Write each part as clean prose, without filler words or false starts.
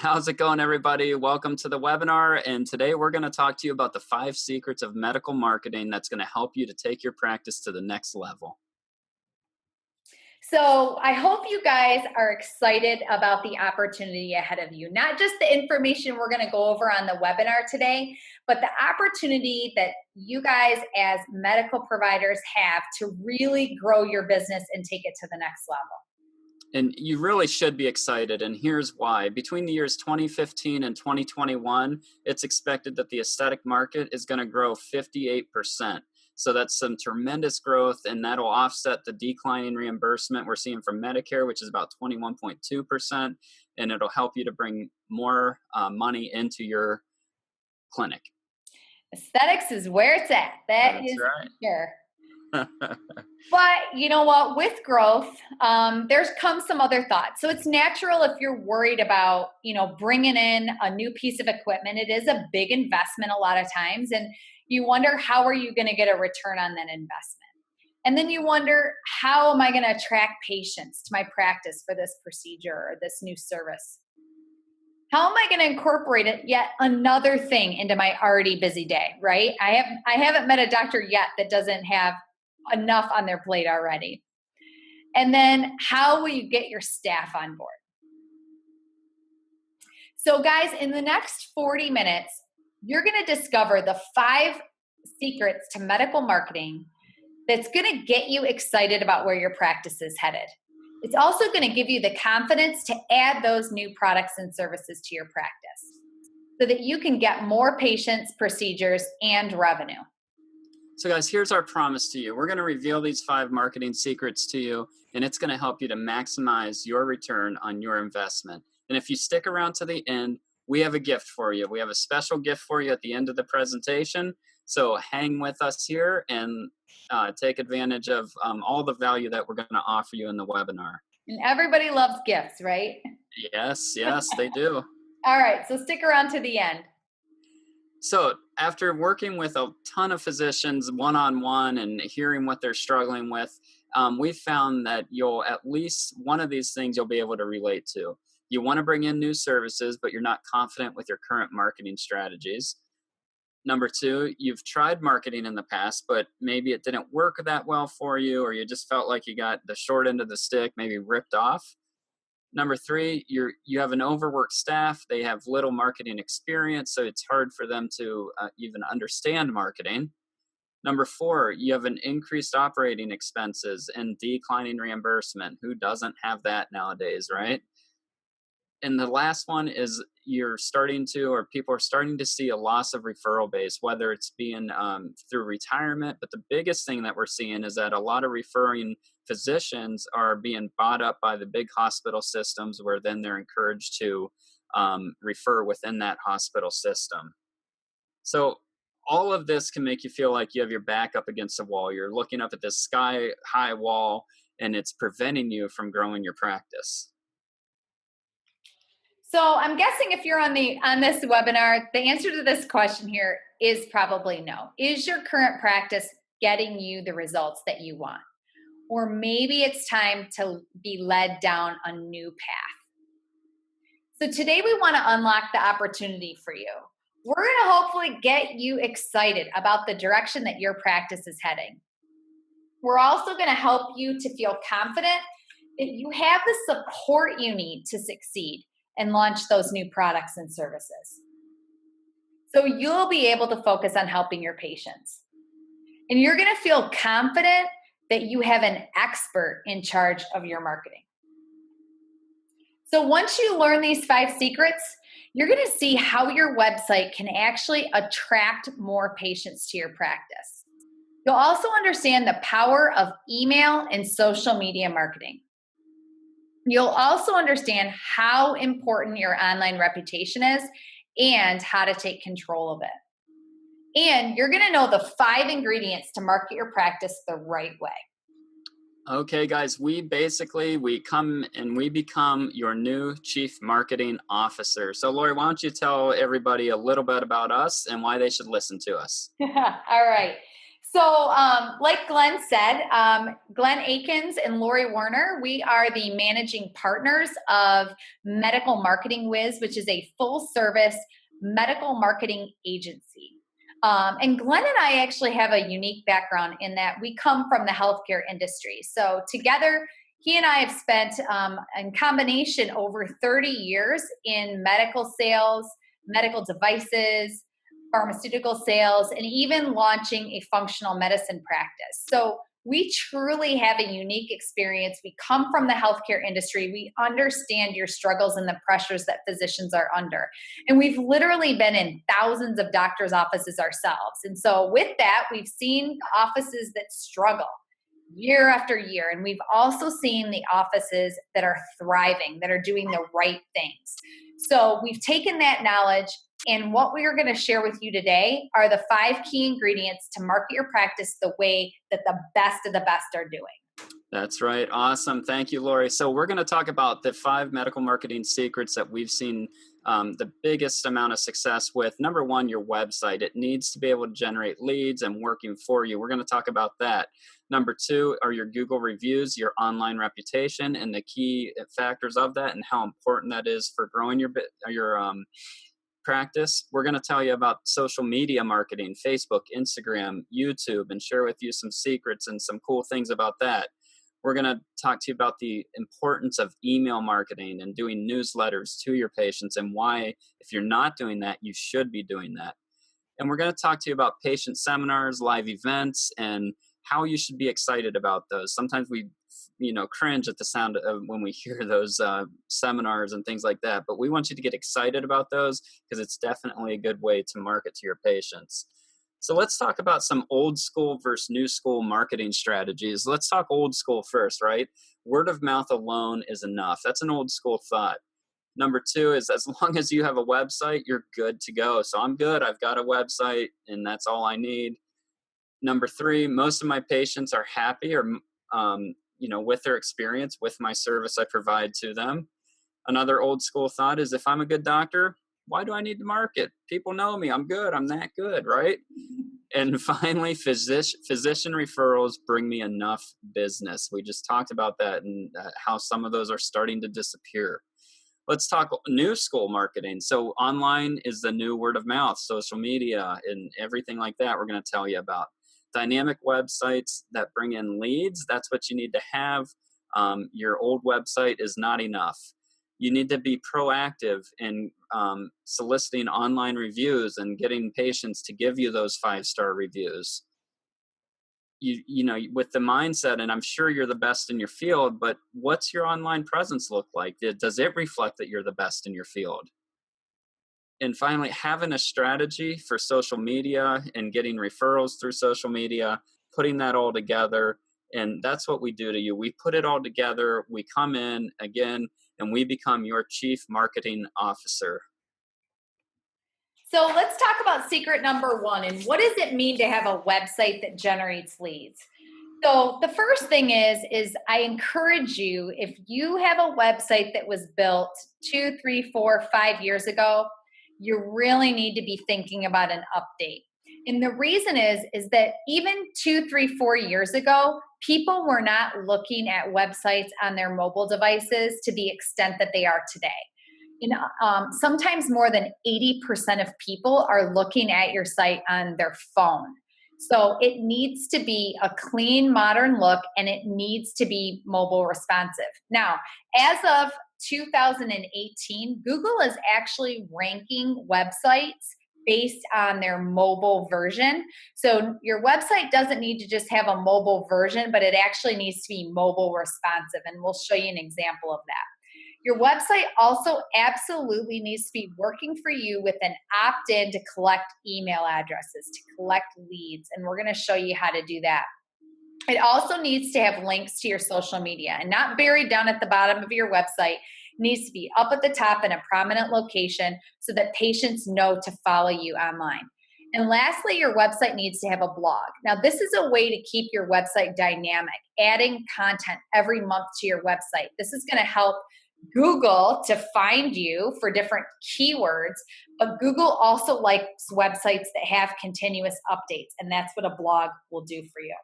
How's it going, everybody? Welcome to the webinar. And today we're going to talk to you about the 5 secrets of medical marketing that's going to help you to take your practice to the next level. So I hope you guys are excited about the opportunity ahead of you. Not just the information we're going to go over on the webinar today, but the opportunity that you guys as medical providers have to really grow your business and take it to the next level. And you really should be excited, and here's why. Between the years 2015 and 2021, it's expected that the aesthetic market is going to grow 58%. So that's some tremendous growth, and that'll offset the declining reimbursement we're seeing from Medicare, which is about 21.2%, and it'll help you to bring more money into your clinic. Aesthetics is where it's at. That's right. Sure. But you know what? With growth, there's come some other thoughts. So it's natural if you're worried about, bringing in a new piece of equipment. It is a big investment a lot of times, and you wonder how are you going to get a return on that investment? And then you wonder, how am I going to attract patients to my practice for this procedure or this new service? How am I going to incorporate it yet another thing into my already busy day, right? I haven't met a doctor yet that doesn't have enough on their plate already. And then how will you get your staff on board? So guys, in the next 40 minutes, you're going to discover the 5 secrets to medical marketing that's going to get you excited about where your practice is headed. It's also going to give you the confidence to add those new products and services to your practice so that you can get more patients, procedures, and revenue. So guys, here's our promise to you. We're going to reveal these 5 marketing secrets to you, and it's going to help you to maximize your return on your investment. And if you stick around to the end, we have a gift for you. We have a special gift for you at the end of the presentation. So hang with us here and take advantage of all the value that we're going to offer you in the webinar. And everybody loves gifts, right? Yes, they do. All right, so stick around to the end. So after working with a ton of physicians one-on-one and hearing what they're struggling with, we found that you'll at least one of these things you'll be able to relate to. You want to bring in new services, but you're not confident with your current marketing strategies. Number 2, you've tried marketing in the past, but maybe it didn't work that well for you, or you just felt like you got the short end of the stick, maybe ripped off. Number 3, you have an overworked staff. They have little marketing experience, so it's hard for them to even understand marketing. Number 4, you have an increased operating expenses and declining reimbursement. Who doesn't have that nowadays, right? And the last one is people are starting to see a loss of referral base, whether it's being through retirement. But the biggest thing that we're seeing is that a lot of referring physicians are being bought up by the big hospital systems, where then they're encouraged to refer within that hospital system. So all of this can make you feel like you have your back up against a wall. You're looking up at this sky-high wall, and it's preventing you from growing your practice. So I'm guessing if you're on this webinar, the answer to this question here is probably no. Is your current practice getting you the results that you want? Or maybe it's time to be led down a new path. So today we want to unlock the opportunity for you. We're going to hopefully get you excited about the direction that your practice is heading. We're also going to help you to feel confident that you have the support you need to succeed and launch those new products and services. So you'll be able to focus on helping your patients. And you're going to feel confident that you have an expert in charge of your marketing. So once you learn these 5 secrets, you're going to see how your website can actually attract more patients to your practice. You'll also understand the power of email and social media marketing. You'll also understand how important your online reputation is and how to take control of it. And you're going to know the 5 ingredients to market your practice the right way. Okay, guys, we come and we become your new Chief Marketing Officer. So, Lori, why don't you tell everybody a little bit about us and why they should listen to us? All right. Like Glenn said, Glenn Akins and Lori Warner, we are the managing partners of Medical Marketing Whiz, which is a full service medical marketing agency. And Glenn and I actually have a unique background in that we come from the healthcare industry. So together, he and I have spent, in combination, over 30 years in medical sales, medical devices, pharmaceutical sales, and even launching a functional medicine practice. So we truly have a unique experience. We come from the healthcare industry. We understand your struggles and the pressures that physicians are under. And we've literally been in thousands of doctors' offices ourselves. And so with that, we've seen offices that struggle year after year. And we've also seen the offices that are thriving, that are doing the right things. So we've taken that knowledge, and what we are going to share with you today are the 5 key ingredients to market your practice the way that the best of the best are doing. That's right. Awesome. Thank you, Lori. So we're going to talk about the 5 medical marketing secrets that we've seen the biggest amount of success with. Number 1, your website. It needs to be able to generate leads and working for you. We're going to talk about that. Number 2 are your Google reviews, your online reputation, and the key factors of that and how important that is for growing your practice. We're going to tell you about social media marketing, Facebook, Instagram, YouTube, and share with you some secrets and some cool things about that. We're going to talk to you about the importance of email marketing and doing newsletters to your patients and why, if you're not doing that, you should be doing that. And we're going to talk to you about patient seminars, live events, and how you should be excited about those. Sometimes we cringe at the sound of when we hear those seminars and things like that, but we want you to get excited about those because it's definitely a good way to market to your patients. So let's talk about some old school versus new school marketing strategies. Let's talk old school first, right? Word of mouth alone is enough. That's an old school thought. Number 2 is as long as you have a website, you're good to go. So I'm good. I've got a website and that's all I need. Number 3, most of my patients are happy or, with their experience with my service I provide to them. Another old school thought is if I'm a good doctor, why do I need to market? People know me. I'm good. I'm that good, right? And finally, physician referrals bring me enough business. We just talked about that and how some of those are starting to disappear. Let's talk new school marketing. So online is the new word of mouth, social media, and everything like that we're going to tell you about. Dynamic websites that bring in leads, that's what you need to have. Your old website is not enough. You need to be proactive in soliciting online reviews and getting patients to give you those 5-star reviews. With the mindset, and I'm sure you're the best in your field, but what's your online presence look like? Does it reflect that you're the best in your field? And finally, having a strategy for social media and getting referrals through social media, putting that all together. And that's what we do to you. We put it all together. We come in again, and we become your chief marketing officer. So let's talk about secret number 1. And what does it mean to have a website that generates leads? So the first thing is I encourage you, if you have a website that was built 2, 3, 4, 5 years ago, you really need to be thinking about an update. And the reason is that even 2, 3, 4 years ago, people were not looking at websites on their mobile devices to the extent that they are today. Sometimes more than 80% of people are looking at your site on their phone. So it needs to be a clean, modern look, and it needs to be mobile responsive. Now, as of 2018, Google is actually ranking websites based on their mobile version. So your website doesn't need to just have a mobile version, but it actually needs to be mobile responsive. And we'll show you an example of that. Your website also absolutely needs to be working for you with an opt-in to collect email addresses, to collect leads. And we're going to show you how to do that. It also needs to have links to your social media and not buried down at the bottom of your website. It needs to be up at the top in a prominent location so that patients know to follow you online. And lastly, your website needs to have a blog. Now, this is a way to keep your website dynamic, adding content every month to your website. This is going to help Google to find you for different keywords, but Google also likes websites that have continuous updates, and that's what a blog will do for you.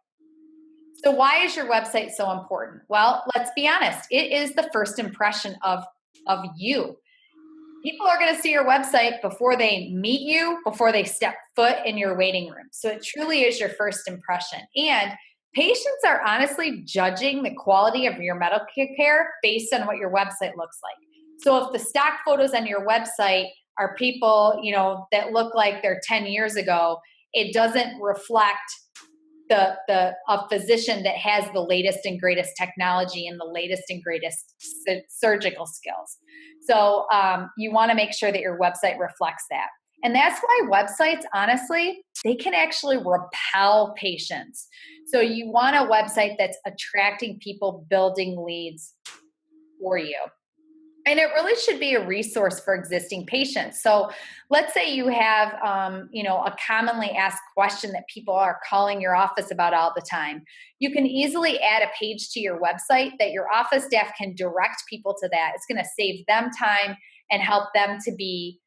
So, why is your website so important? Well, let's be honest, it is the first impression of you. People are going to see your website before they meet you, before they step foot in your waiting room. So, it truly is your first impression. And patients are honestly judging the quality of your medical care based on what your website looks like. So, if the stock photos on your website are people, that look like they're 10 years ago, it doesn't reflect a physician that has the latest and greatest technology and the latest and greatest surgical skills. So you want to make sure that your website reflects that. And that's why websites, honestly, they can actually repel patients. So you want a website that's attracting people, building leads for you. And it really should be a resource for existing patients. So let's say you have, a commonly asked question that people are calling your office about all the time. You can easily add a page to your website that your office staff can direct people to that. It's going to save them time and help them to be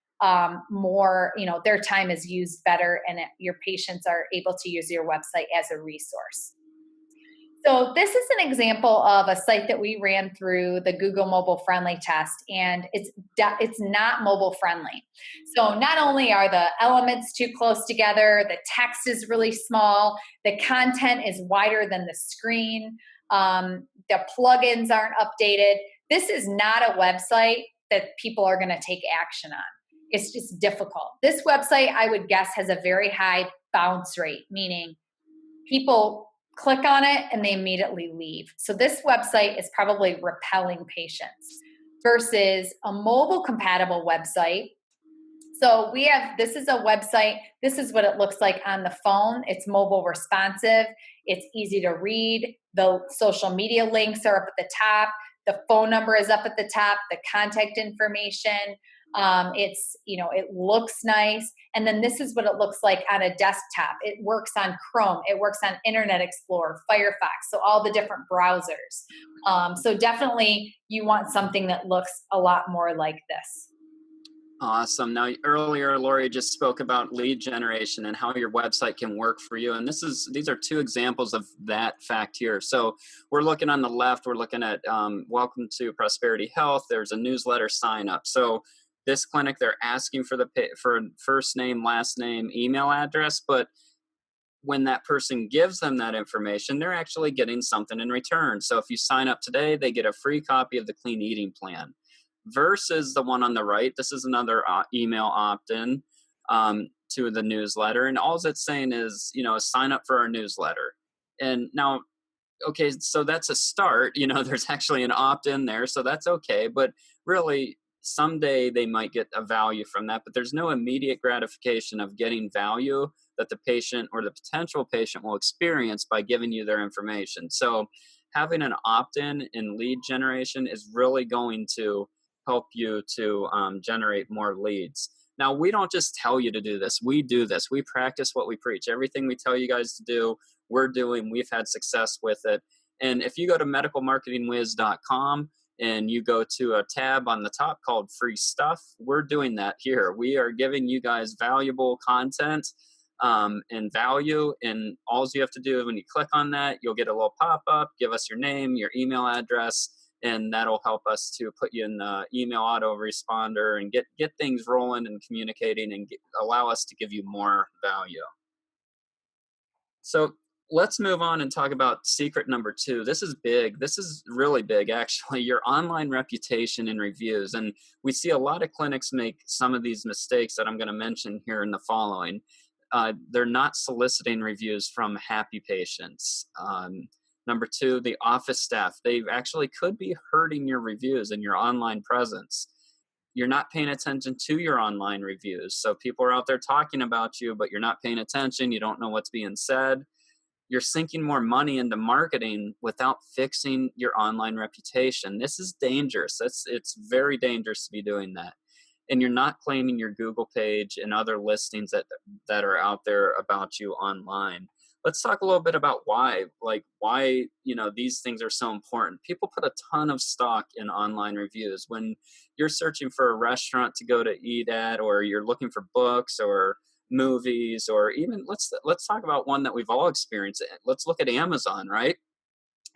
more, their time is used better, and your patients are able to use your website as a resource. So this is an example of a site that we ran through the Google Mobile Friendly test, and it's not mobile friendly. So not only are the elements too close together, the text is really small, the content is wider than the screen, the plugins aren't updated. This is not a website that people are going to take action on. It's just difficult. This website, I would guess, has a very high bounce rate, meaning people click on it and they immediately leave. So this website is probably repelling patients versus a mobile compatible website. So this is a website. This is what it looks like on the phone. It's mobile responsive. It's easy to read. The social media links are up at the top. The phone number is up at the top, the contact information. It looks nice. And then this is what it looks like on a desktop. It works on Chrome. It works on Internet Explorer, Firefox, so all the different browsers. So definitely you want something that looks a lot more like this. Awesome. Now, earlier, Lori just spoke about lead generation and how your website can work for you. And these are two examples of that fact here. So we're looking on the left, we're looking at Welcome to Prosperity Health. There's a newsletter sign up. So this clinic, they're asking for for first name, last name, email address, but when that person gives them that information, they're actually getting something in return. So if you sign up today, they get a free copy of the Clean Eating Plan. Versus the one on the right, this is another email opt-in to the newsletter, and all it's saying is, sign up for our newsletter. And now, okay, so that's a start. There's actually an opt-in there, so that's okay. But really, someday they might get a value from that, but there's no immediate gratification of getting value that the patient or the potential patient will experience by giving you their information. So having an opt-in in lead generation is really going to help you to generate more leads. Now, we don't just tell you to do this. We do this. We practice what we preach. Everything we tell you guys to do, we're doing. We've had success with it. And if you go to medicalmarketingwiz.com and you go to a tab on the top called Free Stuff, we're doing that here. We are giving you guys valuable content and value. And all you have to do when you click on that, you'll get a little pop-up, give us your name, your email address, and that'll help us to put you in the email autoresponder and get things rolling and communicating and allow us to give you more value. So let's move on and talk about secret number 2. This is big. This is really big, actually, your online reputation and reviews. And we see a lot of clinics make some of these mistakes that I'm going to mention here in the following. They're not soliciting reviews from happy patients. Number 2, the office staff, they actually could be hurting your reviews and your online presence. You're not paying attention to your online reviews. So people are out there talking about you, but you're not paying attention. You don't know what's being said. You're sinking more money into marketing without fixing your online reputation. This is dangerous. It's very dangerous to be doing that. And you're not claiming your Google page and other listings that are out there about you online. let's talk a little bit about why, like why, these things are so important. People put a ton of stock in online reviews. When you're searching for a restaurant to go to eat at, or you're looking for books or movies, or even let's talk about one that we've all experienced. Let's look at Amazon, right?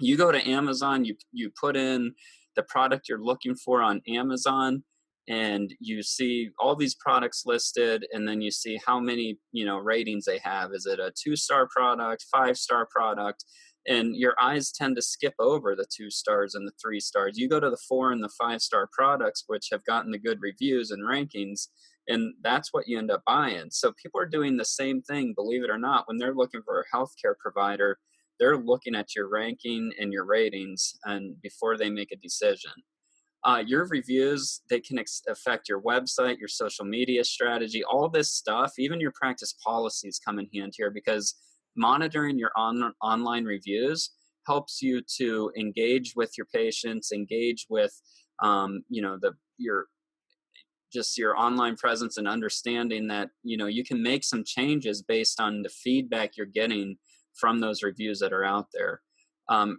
You go to Amazon, you put in the product you're looking for on Amazon, and you see all these products listed, and then you see how many ratings they have. Is it a 2-star product, 5-star product? And your eyes tend to skip over the 2 stars and the 3 stars. You go to the 4 and the 5-star products, which have gotten the good reviews and rankings, and that's what you end up buying. So people are doing the same thing, believe it or not, when they're looking for a healthcare provider. They're looking at your ranking and your ratings and before they make a decision. Your reviews, they can affect your website, your social media strategy, all this stuff. Even your practice policies come in hand here, because monitoring your online reviews helps you to engage with your patients, engage with your just your online presence, and understanding that you can make some changes based on the feedback you're getting from those reviews that are out there.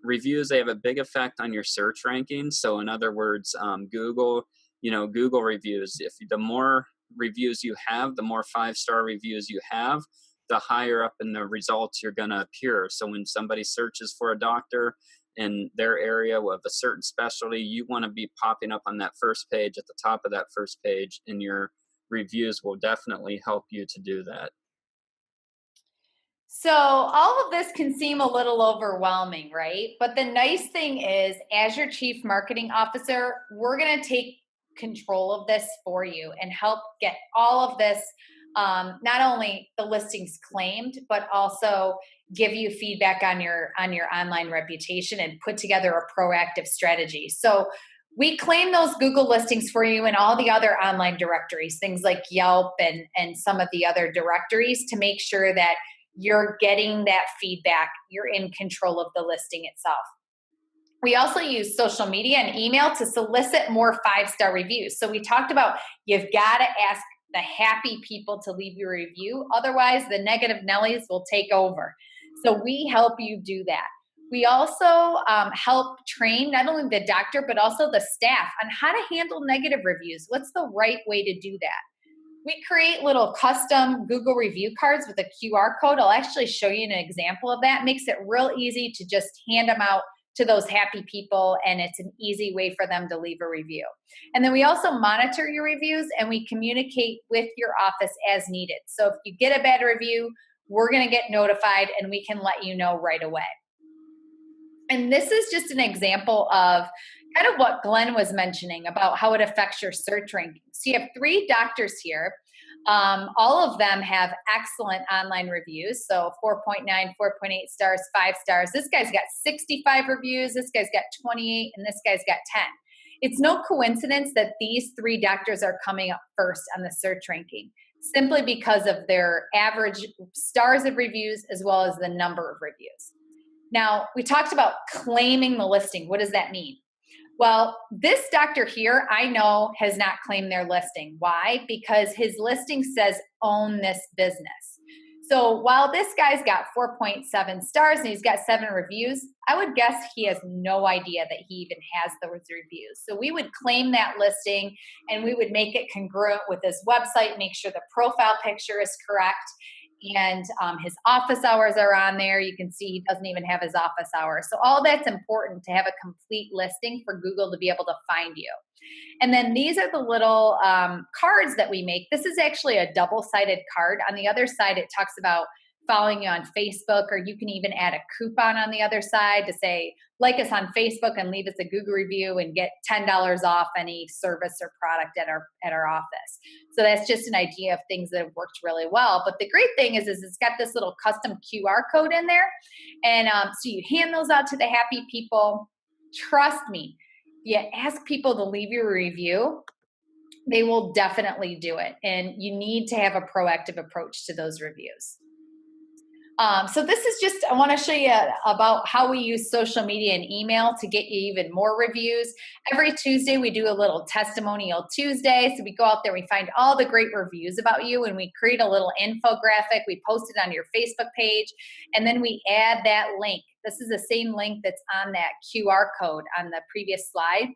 Reviews, they have a big effect on your search rankings. So in other words, Google reviews, if the more reviews you have, the more 5-star reviews you have, the higher up in the results you're going to appear. So when somebody searches for a doctor in their area of a certain specialty, you want to be popping up on that first page, at the top of that first page, and your reviews will definitely help you to do that. So all of this can seem a little overwhelming, right? But the nice thing is, as your chief marketing officer, we're going to take control of this for you and help get all of this, not only the listings claimed, but also give you feedback on your online reputation and put together a proactive strategy. So we claim those Google listings for you and all the other online directories, things like Yelp and some of the other directories, to make sure that you're getting that feedback. You're in control of the listing itself. We also use social media and email to solicit more 5-star reviews. So we talked about, you've got to ask the happy people to leave you a review. Otherwise, the negative Nellies will take over. So we help you do that. We also help train not only the doctor, but also the staff on how to handle negative reviews. What's the right way to do that? We create little custom Google review cards with a QR code. I'll actually show you an example of that. It makes it real easy to just hand them out to those happy people, and it's an easy way for them to leave a review. And then we also monitor your reviews, and we communicate with your office as needed. So if you get a bad review, we're going to get notified, and we can let you know right away. And this is just an example of kind of what Glenn was mentioning about how it affects your search rankings. So you have 3 doctors here. All of them have excellent online reviews. So 4.9, 4.8 stars, 5 stars. This guy's got 65 reviews. This guy's got 28, and this guy's got 10. It's no coincidence that these 3 doctors are coming up first on the search ranking, simply because of their average stars of reviews as well as the number of reviews. Now, we talked about claiming the listing. What does that mean? Well, this doctor here, I know, has not claimed their listing. Why? Because his listing says own this business. So while this guy's got 4.7 stars and he's got 7 reviews, I would guess he has no idea that he even has those reviews. So we would claim that listing, and we would make it congruent with his website, make sure the profile picture is correct, and his office hours are on there. You can see he doesn't even have his office hours. So all that's important to have a complete listing for Google to be able to find you. And then these are the little cards that we make. This is actually a double-sided card. On the other side, it talks about following you on Facebook, or you can even add a coupon on the other side to say, like us on Facebook and leave us a Google review and get $10 off any service or product at our office. So that's just an idea of things that have worked really well. But the great thing is it's got this little custom QR code in there. And so you hand those out to the happy people. Trust me, you ask people to leave you a review, they will definitely do it. And you need to have a proactive approach to those reviews. So this is just, I want to show you about how we use social media and email to get you even more reviews. Every Tuesday, we do a little testimonial Tuesday. So we go out there, we find all the great reviews about you, and we create a little infographic. We post it on your Facebook page, and then we add that link. This is the same link that's on that QR code on the previous slide.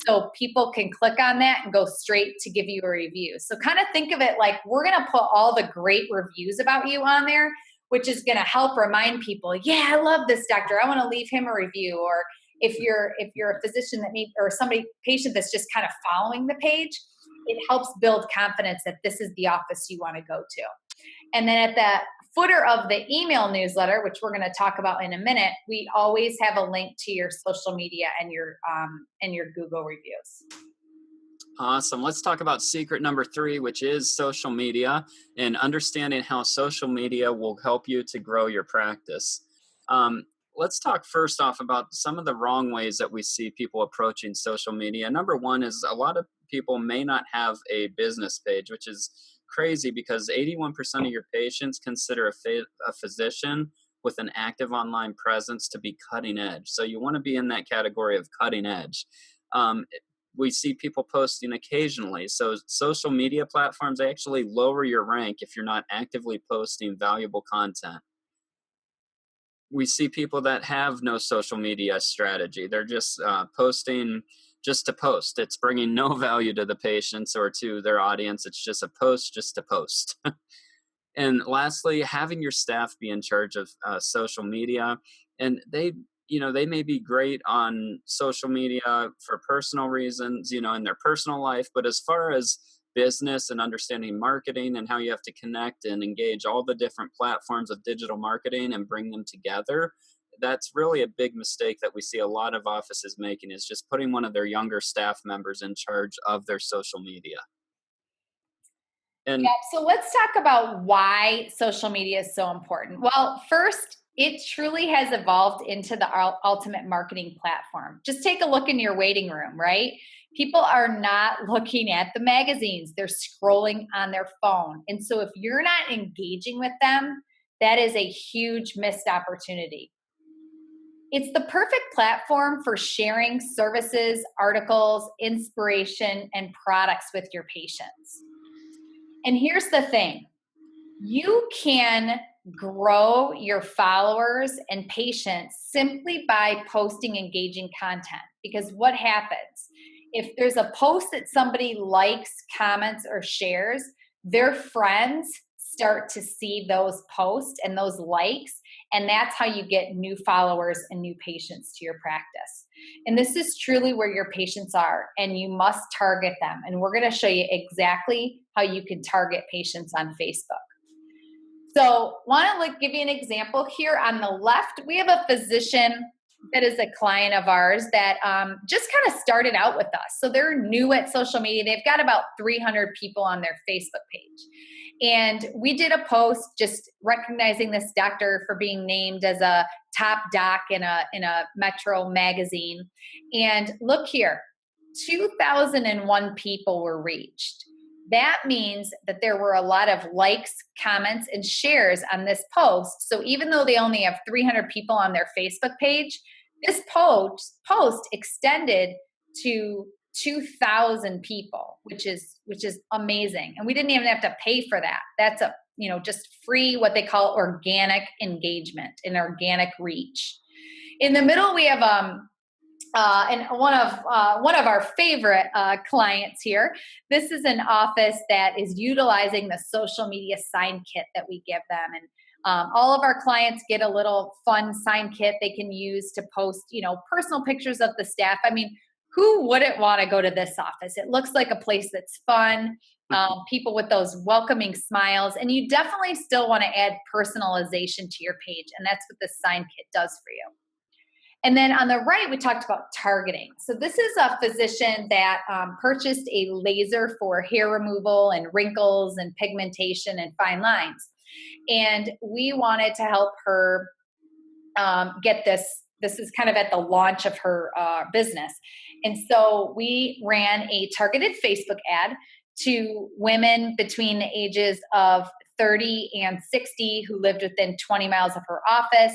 So people can click on that and go straight to give you a review. So kind of think of it like we're going to put all the great reviews about you on there, which is going to help remind people, yeah, I love this doctor. I want to leave him a review. Or if you're a physician that needs, or patient that's just kind of following the page, it helps build confidence that this is the office you want to go to. And then at the footer of the email newsletter, which we're going to talk about in a minute, we always have a link to your social media and your Google reviews. Awesome. Let's talk about secret number 3, which is social media and understanding how social media will help you to grow your practice. Let's talk first off about some of the wrong ways that we see people approaching social media. Number 1 is a lot of people may not have a business page, which is crazy because 81% of your patients consider a physician with an active online presence to be cutting edge. So you want to be in that category of cutting edge. We see people posting occasionally. So social media platforms actually lower your rank if you're not actively posting valuable content. We see people that have no social media strategy. They're just posting just to post. It's bringing no value to the patients or to their audience. It's just a post just to post. And lastly, having your staff be in charge of social media. And they may be great on social media for personal reasons, in their personal life. But as far as business and understanding marketing and how you have to connect and engage all the different platforms of digital marketing and bring them together, that's really a big mistake that we see a lot of offices making, is just putting one of their younger staff members in charge of their social media. And yeah, so let's talk about why social media is so important. Well, first, it truly has evolved into the ultimate marketing platform. Just take a look in your waiting room, right? People are not looking at the magazines. They're scrolling on their phone. And so if you're not engaging with them, that is a huge missed opportunity. It's the perfect platform for sharing services, articles, inspiration, and products with your patients. And here's the thing. You can grow your followers and patients simply by posting engaging content. Because what happens? If there's a post that somebody likes, comments, or shares, their friends start to see those posts and those likes, and that's how you get new followers and new patients to your practice. And this is truly where your patients are, and you must target them. And we're going to show you exactly how you can target patients on Facebook. So want to give you an example here. On the left, we have a physician that is a client of ours that just kind of started out with us. So they're new at social media. They've got about 300 people on their Facebook page. And we did a post just recognizing this doctor for being named as a top doc in a Metro magazine. And look here, 2,001 people were reached. That means that there were a lot of likes, comments, and shares on this post. So even though they only have 300 people on their Facebook page, this post extended to 2,000 people, which is amazing. And we didn't even have to pay for that. That's just free, what they call organic engagement and organic reach. In the middle, we have and one of our favorite clients here. This is an office that is utilizing the social media sign kit that we give them, and all of our clients get a little fun sign kit they can use to post, personal pictures of the staff. I mean, who wouldn't want to go to this office? It looks like a place that's fun. People with those welcoming smiles, and you definitely still want to add personalization to your page, and that's what this sign kit does for you. And then on the right, we talked about targeting. So this is a physician that purchased a laser for hair removal and wrinkles and pigmentation and fine lines. And we wanted to help her get this. This is kind of at the launch of her business. And so we ran a targeted Facebook ad to women between the ages of 30 and 60 who lived within 20 miles of her office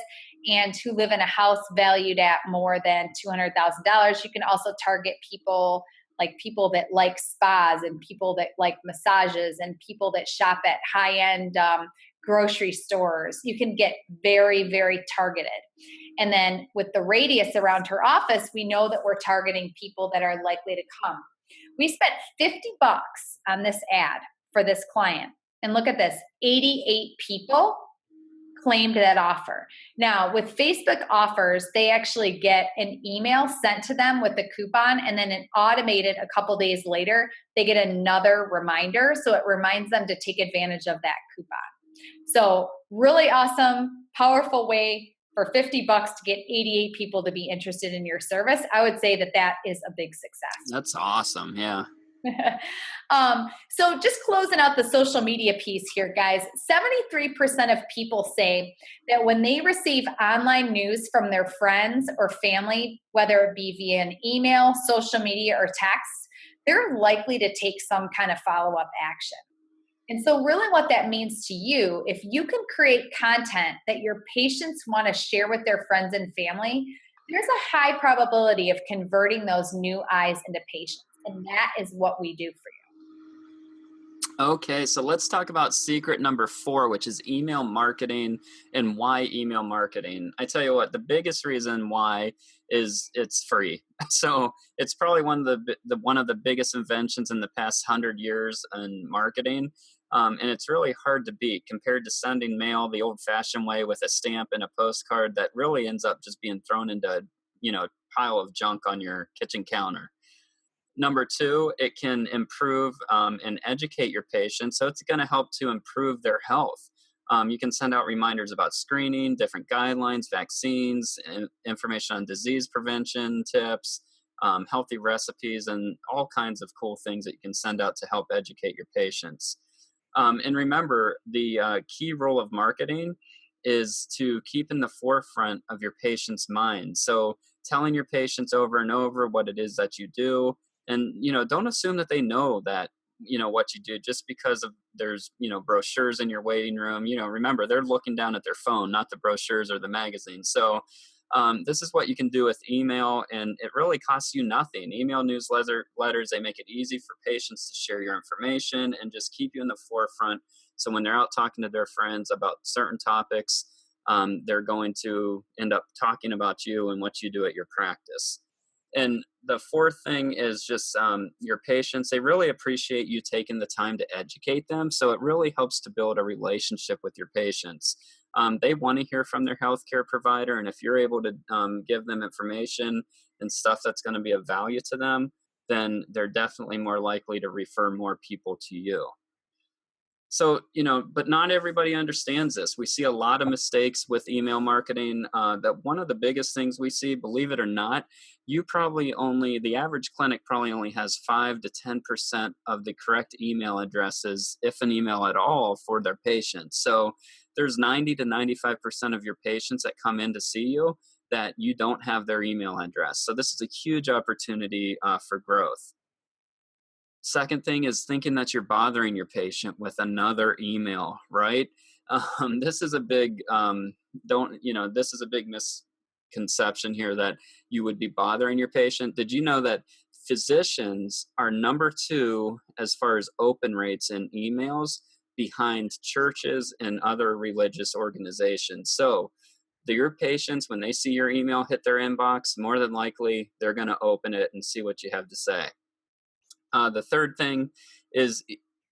and who live in a house valued at more than $200,000. You can also target people that like spas and people that like massages and people that shop at high-end grocery stores. You can get very, very targeted. And then with the radius around her office, we know that we're targeting people that are likely to come. We spent $50 on this ad for this client. And look at this, 88 people claimed that offer. Now, with Facebook offers, they actually get an email sent to them with the coupon, and then an automated a couple days later, they get another reminder. So it reminds them to take advantage of that coupon. So really awesome, powerful way for $50 to get 88 people to be interested in your service. I would say that is a big success. That's awesome. Yeah. So just closing out the social media piece here, guys, 73% of people say that when they receive online news from their friends or family, whether it be via an email, social media, or text, they're likely to take some kind of follow-up action. And so really what that means to you, if you can create content that your patients want to share with their friends and family, there's a high probability of converting those new eyes into patients. And that is what we do for you. Okay, so let's talk about secret number 4, which is email marketing and why email marketing. I tell you what, the biggest reason why is it's free. So it's probably one of the biggest inventions in the past 100 years in marketing. And it's really hard to beat compared to sending mail the old-fashioned way with a stamp and a postcard that really ends up just being thrown into a pile of junk on your kitchen counter. Number 2, it can improve and educate your patients. So it's going to help to improve their health. You can send out reminders about screening, different guidelines, vaccines, and information on disease prevention tips, healthy recipes, and all kinds of cool things that you can send out to help educate your patients. And remember, the key role of marketing is to keep in the forefront of your patient's mind. So telling your patients over and over what it is that you do, and don't assume that they know that what you do just because of there's brochures in your waiting room. Remember, they're looking down at their phone, not the brochures or the magazine. So this is what you can do with email, and it really costs you nothing. Email newsletters, they make it easy for patients to share your information and just keep you in the forefront. So when they're out talking to their friends about certain topics, they're going to end up talking about you and what you do at your practice. And the fourth thing is just your patients. They really appreciate you taking the time to educate them. So it really helps to build a relationship with your patients. They want to hear from their healthcare provider. And if you're able to give them information and stuff that's going to be of value to them, then they're definitely more likely to refer more people to you. So, but not everybody understands this. We see a lot of mistakes with email marketing. That one of the biggest things we see, believe it or not, the average clinic probably only has 5 to 10% of the correct email addresses, if an email at all, for their patients. So there's 90 to 95% of your patients that come in to see you that you don't have their email address. So this is a huge opportunity for growth. Second thing is thinking that you're bothering your patient with another email, right? This is a big this is a big misconception here that you would be bothering your patient. Did you know that physicians are number 2 as far as open rates in emails behind churches and other religious organizations? So your patients, when they see your email hit their inbox, more than likely they're going to open it and see what you have to say. The third thing is,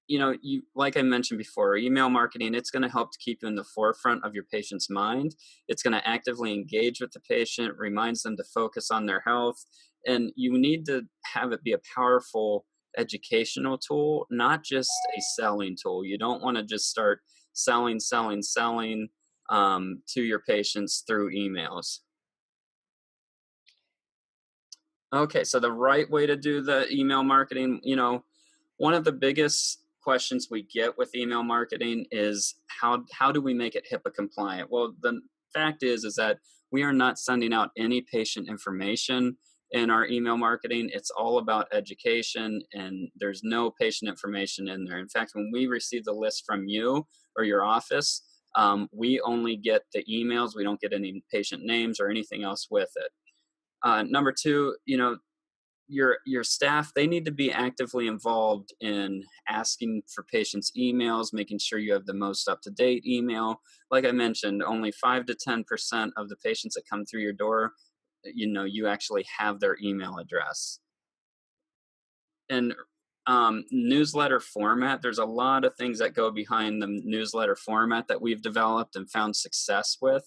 you like I mentioned before, email marketing, it's going to help to keep you in the forefront of your patient's mind. It's going to actively engage with the patient, reminds them to focus on their health. And you need to have it be a powerful educational tool, not just a selling tool. You don't want to just start selling to your patients through emails. Okay, so the right way to do the email marketing, one of the biggest questions we get with email marketing is how do we make it HIPAA compliant? Well, the fact is that we are not sending out any patient information in our email marketing. It's all about education, and there's no patient information in there. In fact, when we receive the list from you or your office, we only get the emails. We don't get any patient names or anything else with it. Number two, your staff, they need to be actively involved in asking for patients' emails, making sure you have the most up-to-date email. Like I mentioned, only 5 to 10% of the patients that come through your door, you actually have their email address. And newsletter format, there's a lot of things that go behind the newsletter format that we've developed and found success with.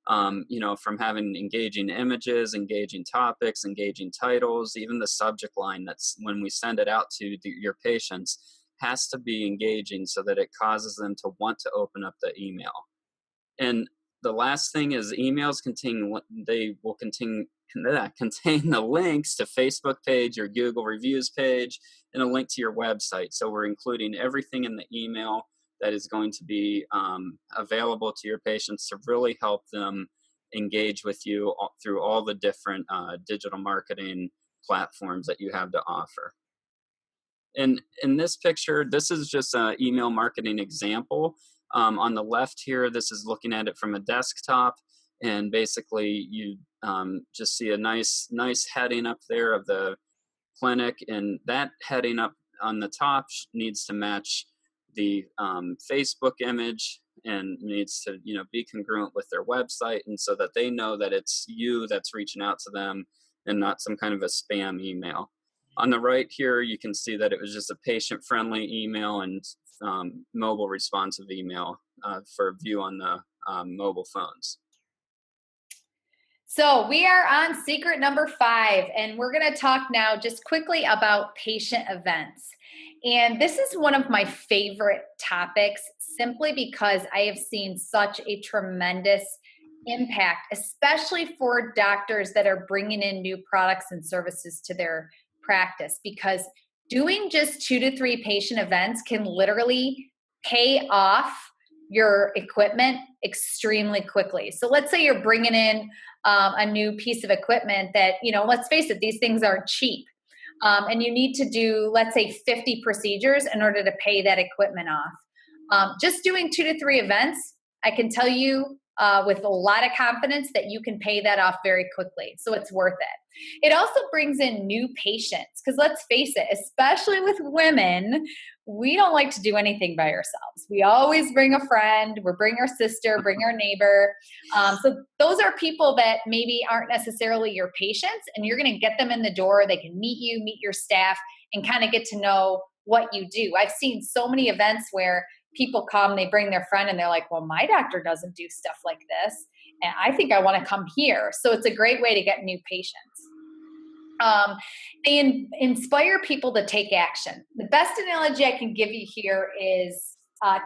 From having engaging images, engaging topics, engaging titles, even the subject line that's when we send it out to your patients has to be engaging so that it causes them to want to open up the email. And the last thing is they will contain the links to Facebook page, your Google reviews page, and a link to your website. So we're including everything in the email that is going to be available to your patients to really help them engage with you through all the different digital marketing platforms that you have to offer. And in this picture, this is just an email marketing example. On the left here, this is looking at it from a desktop, and basically you just see a nice heading up there of the clinic, and that heading up on the top needs to match the Facebook image and needs to be congruent with their website, and so that they know that it's you that's reaching out to them and not some kind of a spam email. On the right here, you can see that it was just a patient-friendly email and mobile responsive email for view on the mobile phones. So we are on secret number 5, and we're going to talk now just quickly about patient events. And this is one of my favorite topics simply because I have seen such a tremendous impact, especially for doctors that are bringing in new products and services to their practice, because doing just 2 to 3 patient events can literally pay off your equipment extremely quickly. So let's say you're bringing in a new piece of equipment that, let's face it, these things aren't cheap. And you need to do, let's say, 50 procedures in order to pay that equipment off. Just doing 2 to 3 events, I can tell you with a lot of confidence that you can pay that off very quickly. So it's worth it. It also brings in new patients because let's face it, especially with women, we don't like to do anything by ourselves. We always bring a friend, we bring our sister, bring our neighbor. So those are people that maybe aren't necessarily your patients, and you're going to get them in the door. They can meet you, meet your staff, and kind of get to know what you do. I've seen so many events where people come, they bring their friend, and they're like, well, my doctor doesn't do stuff like this, and I think I want to come here. So it's a great way to get new patients. They inspire people to take action. The best analogy I can give you here is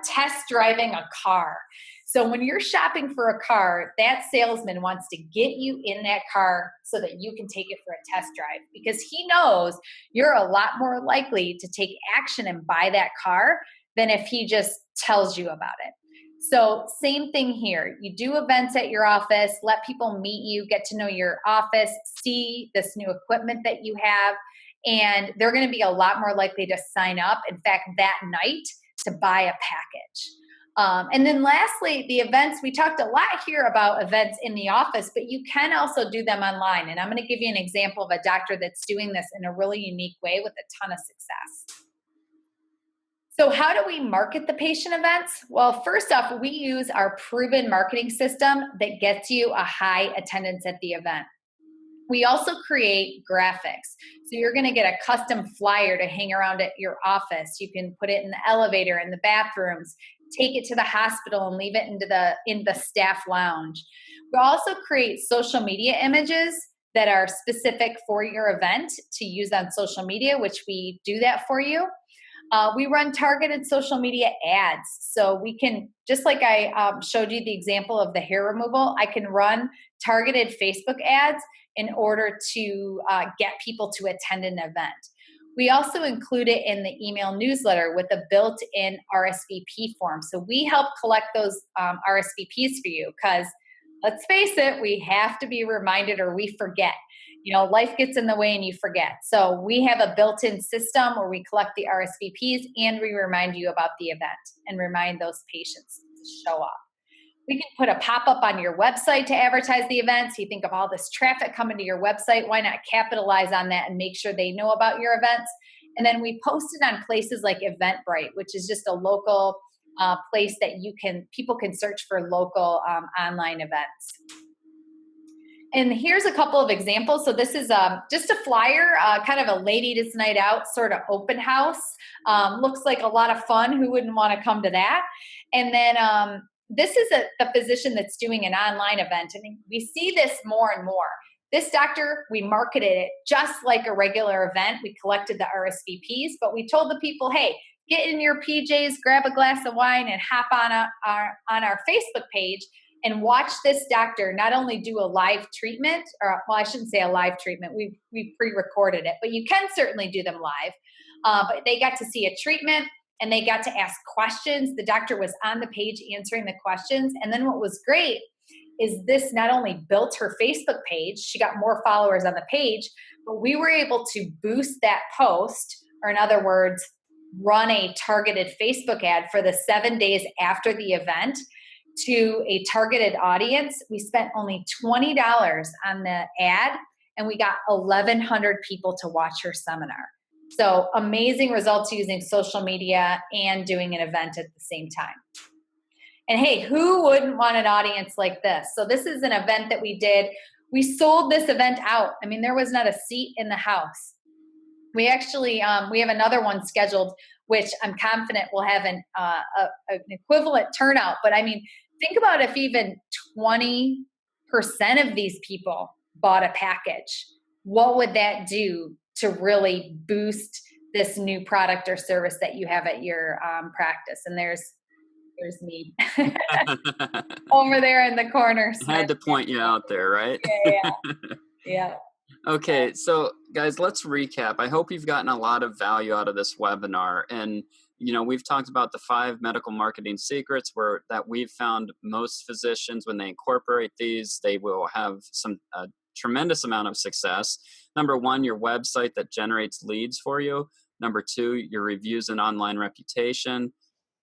test driving a car. So when you're shopping for a car, that salesman wants to get you in that car so that you can take it for a test drive, because he knows you're a lot more likely to take action and buy that car than if he just tells you about it. So same thing here. You do events at your office, let people meet you, get to know your office, see this new equipment that you have, and they're going to be a lot more likely to sign up, in fact, that night, to buy a package. And then lastly, the events, we talked a lot here about events in the office, but you can also do them online. And I'm going to give you an example of a doctor that's doing this in a really unique way with a ton of success. So how do we market the patient events? Well, first off, we use our proven marketing system that gets you a high attendance at the event. We also create graphics. So you're going to get a custom flyer to hang around at your office. You can put it in the elevator, in the bathrooms, take it to the hospital and leave it in the staff lounge. We also create social media images that are specific for your event to use on social media, which we do that for you. We run targeted social media ads. So we can, just like I showed you the example of the hair removal, I can run targeted Facebook ads in order to get people to attend an event. We also include it in the email newsletter with a built-in RSVP form. So we help collect those RSVPs for you because, let's face it, we have to be reminded or we forget. Life gets in the way and you forget. So we have a built-in system where we collect the RSVPs and we remind you about the event and remind those patients to show up. We can put a pop-up on your website to advertise the events. You think of all this traffic coming to your website. Why not capitalize on that and make sure they know about your events? And then we post it on places like Eventbrite, which is just a local place that people can search for local online events. And here's a couple of examples. So this is just a flyer, kind of a ladies' night out sort of open house. Looks like a lot of fun. Who wouldn't want to come to that? And then this is a physician that's doing an online event. And we see this more and more. This doctor, we marketed it just like a regular event. We collected the RSVPs, but we told the people, hey, get in your PJs, grab a glass of wine, and hop on our Facebook page and watch this doctor not only do a live treatment, or well, I shouldn't say a live treatment. We pre-recorded it, but you can certainly do them live. But they got to see a treatment and they got to ask questions. The doctor was on the page answering the questions. And then what was great is this not only built her Facebook page, she got more followers on the page, but we were able to boost that post, or in other words, run a targeted Facebook ad for the 7 days after the event to a targeted audience. We spent only $20 on the ad and we got 1,100 people to watch her seminar. So amazing results using social media and doing an event at the same time. And hey, who wouldn't want an audience like this? So this is an event that we did. We sold this event out. I mean, there was not a seat in the house. We actually, we have another one scheduled, which I'm confident will have an equivalent turnout. But I mean, think about if even 20% of these people bought a package. What would that do to really boost this new product or service that you have at your practice? And there's me over there in the corner. I had to point you out there, right? Yeah. Okay, so guys, let's recap. I hope you've gotten a lot of value out of this webinar. And, we've talked about the 5 medical marketing secrets that we've found most physicians, when they incorporate these, they will have a tremendous amount of success. Number 1, your website that generates leads for you. Number 2, your reviews and online reputation.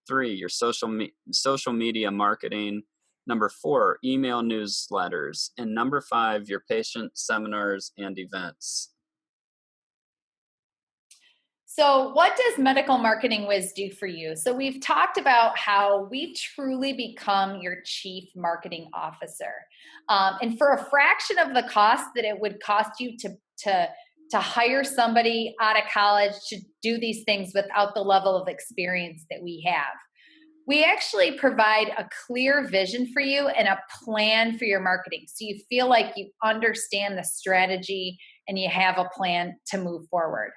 3, your social media marketing. Number 4, email newsletters. And number 5, your patient seminars and events. So what does Medical Marketing Whiz do for you? So we've talked about how we truly become your chief marketing officer. And for a fraction of the cost that it would cost you to hire somebody out of college to do these things without the level of experience that we have. We actually provide a clear vision for you and a plan for your marketing. So you feel like you understand the strategy and you have a plan to move forward.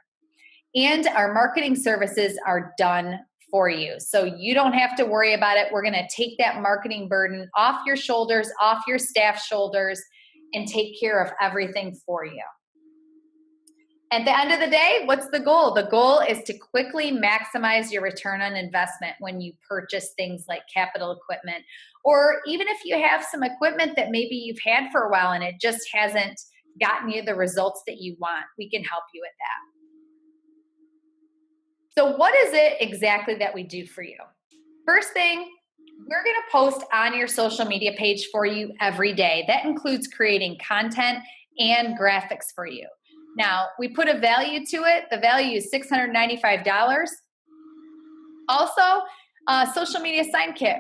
And our marketing services are done for you. So you don't have to worry about it. We're going to take that marketing burden off your shoulders, off your staff's shoulders, and take care of everything for you. At the end of the day, what's the goal? The goal is to quickly maximize your return on investment when you purchase things like capital equipment, or even if you have some equipment that maybe you've had for a while and it just hasn't gotten you the results that you want. We can help you with that. So what is it exactly that we do for you? First thing, we're going to post on your social media page for you every day. That includes creating content and graphics for you. Now, we put a value to it. The value is $695. Also, social media sign kit.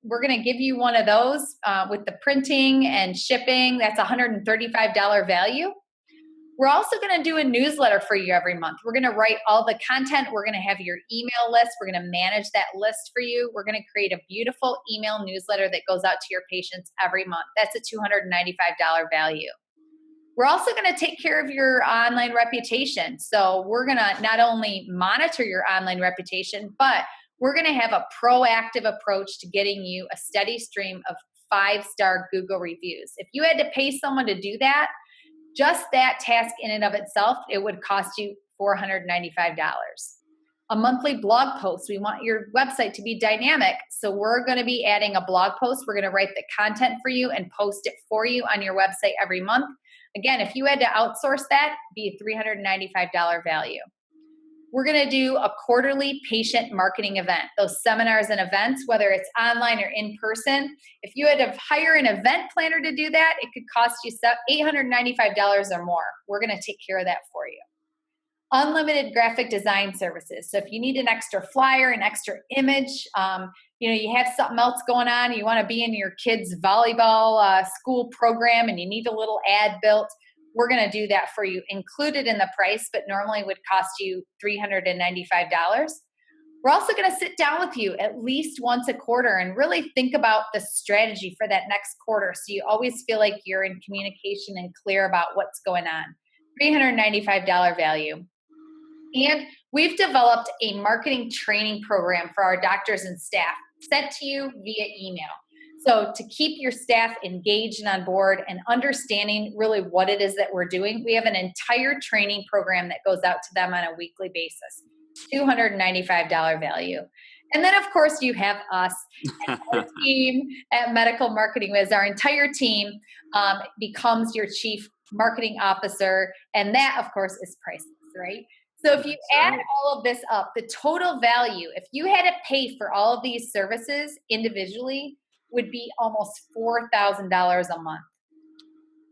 We're going to give you one of those with the printing and shipping. That's $135 value. We're also going to do a newsletter for you every month. We're going to write all the content. We're going to have your email list. We're going to manage that list for you. We're going to create a beautiful email newsletter that goes out to your patients every month. That's a $295 value. We're also going to take care of your online reputation. So we're going to not only monitor your online reputation, but we're going to have a proactive approach to getting you a steady stream of 5-star Google reviews. If you had to pay someone to do that, just that task in and of itself, it would cost you $495. a monthly blog post. We want your website to be dynamic. So we're going to be adding a blog post. We're going to write the content for you and post it for you on your website every month. Again, if you had to outsource that, it'd be a $395 value. We're going to do a quarterly patient marketing event, those seminars and events, whether it's online or in person. If you had to hire an event planner to do that, it could cost you $895 or more. We're going to take care of that for you. Unlimited graphic design services. So if you need an extra flyer, an extra image, you have something else going on, you want to be in your kids' volleyball school program and you need a little ad built, we're going to do that for you, included in the price, but normally would cost you $395. We're also going to sit down with you at least once a quarter and really think about the strategy for that next quarter, so you always feel like you're in communication and clear about what's going on. $395 value. And we've developed a marketing training program for our doctors and staff sent to you via email. So to keep your staff engaged and on board and understanding really what it is that we're doing, we have an entire training program that goes out to them on a weekly basis. $295 value. And then, of course, you have us and our team at Medical Marketing Whiz. Our entire team becomes your chief marketing officer. And that, of course, is priceless, right? So if you add all of this up, the total value, if you had to pay for all of these services individually, would be almost $4,000 a month.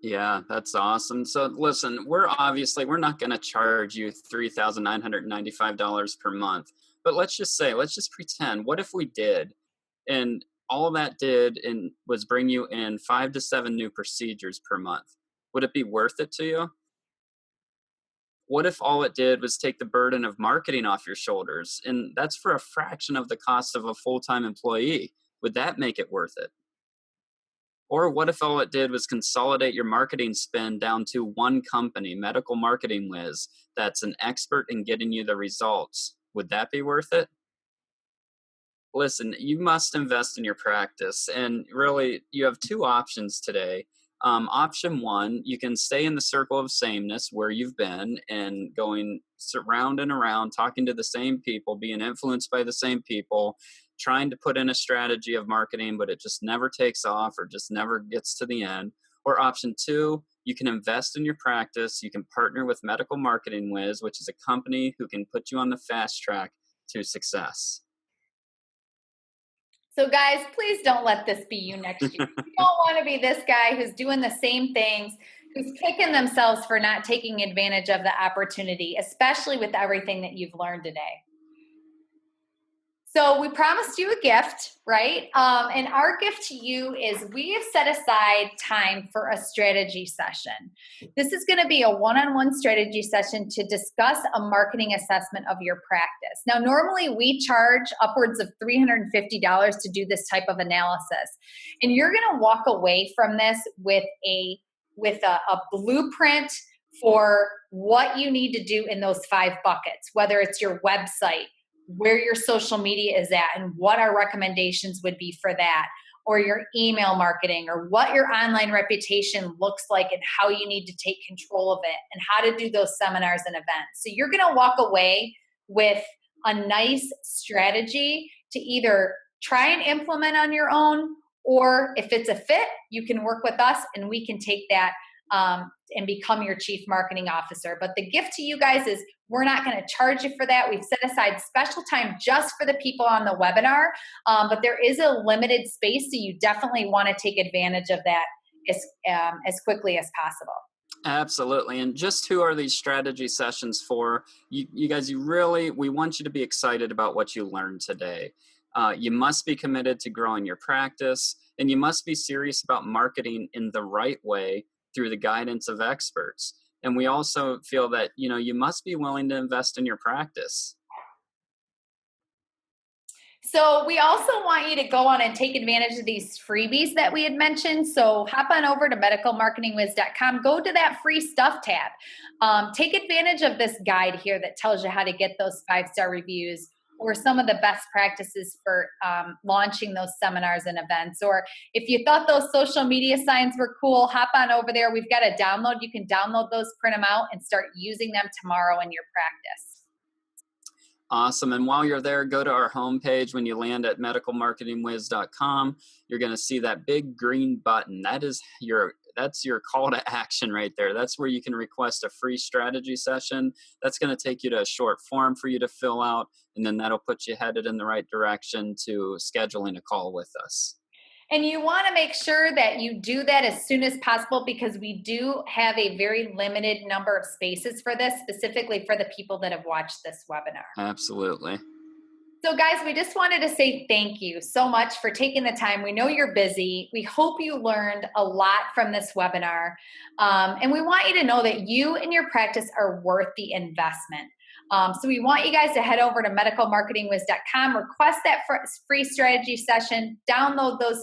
Yeah, that's awesome. So listen, we're not going to charge you $3,995 per month, but let's just pretend, what if we did, and all that did and was bring you in 5 to 7 new procedures per month? Would it be worth it to you? What if all it did was take the burden of marketing off your shoulders? And that's for a fraction of the cost of a full-time employee. Would that make it worth it? Or what if all it did was consolidate your marketing spend down to one company, Medical Marketing Whiz, that's an expert in getting you the results? Would that be worth it? Listen, you must invest in your practice. And really, you have two options today. Option one, you can stay in the circle of sameness where you've been and going round and around, talking to the same people, being influenced by the same people, trying to put in a strategy of marketing, but it just never takes off or just never gets to the end. Or option two, you can invest in your practice. You can partner with Medical Marketing Whiz, which is a company who can put you on the fast track to success. So guys, please don't let this be you next year. You don't want to be this guy who's doing the same things, who's kicking themselves for not taking advantage of the opportunity, especially with everything that you've learned today. So we promised you a gift, right? And our gift to you is we have set aside time for a strategy session. This is going to be a one-on-one strategy session to discuss a marketing assessment of your practice. Now, normally we charge upwards of $350 to do this type of analysis. And you're going to walk away from this with a blueprint for what you need to do in those 5 buckets, whether it's your website, where your social media is at, and what our recommendations would be for that, or your email marketing, or what your online reputation looks like and how you need to take control of it, and how to do those seminars and events. So you're going to walk away with a nice strategy to either try and implement on your own, or if it's a fit, you can work with us and we can take that and become your chief marketing officer. But the gift to you guys is we're not going to charge you for that. We've set aside special time just for the people on the webinar, but there is a limited space, so you definitely want to take advantage of that as quickly as possible. Absolutely. And just who are these strategy sessions for? You guys, we want you to be excited about what you learned today. You must be committed to growing your practice, and you must be serious about marketing in the right way through the guidance of experts. And we also feel that, you must be willing to invest in your practice. So we also want you to go on and take advantage of these freebies that we had mentioned. So hop on over to medicalmarketingwiz.com, go to that free stuff tab. Take advantage of this guide here that tells you how to get those 5-star reviews, or some of the best practices for launching those seminars and events. Or if you thought those social media signs were cool, hop on over there. We've got a download. You can download those, print them out, and start using them tomorrow in your practice. Awesome. And while you're there, go to our homepage. When you land at medicalmarketingwiz.com, you're going to see that big green button. That's your call to action right there. That's where you can request a free strategy session. That's going to take you to a short form for you to fill out, and then that'll put you headed in the right direction to scheduling a call with us. And you want to make sure that you do that as soon as possible, because we do have a very limited number of spaces for this, specifically for the people that have watched this webinar. Absolutely. So guys, we just wanted to say thank you so much for taking the time. We know you're busy. We hope you learned a lot from this webinar. And we want you to know that you and your practice are worth the investment. So we want you guys to head over to medicalmarketingwiz.com, request that free strategy session, download those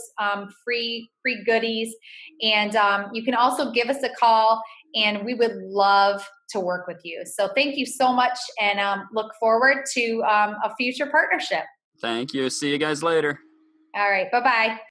free goodies, and you can also give us a call, and we would love to work with you. So thank you so much, and look forward to a future partnership. Thank you. See you guys later. All right. Bye-bye.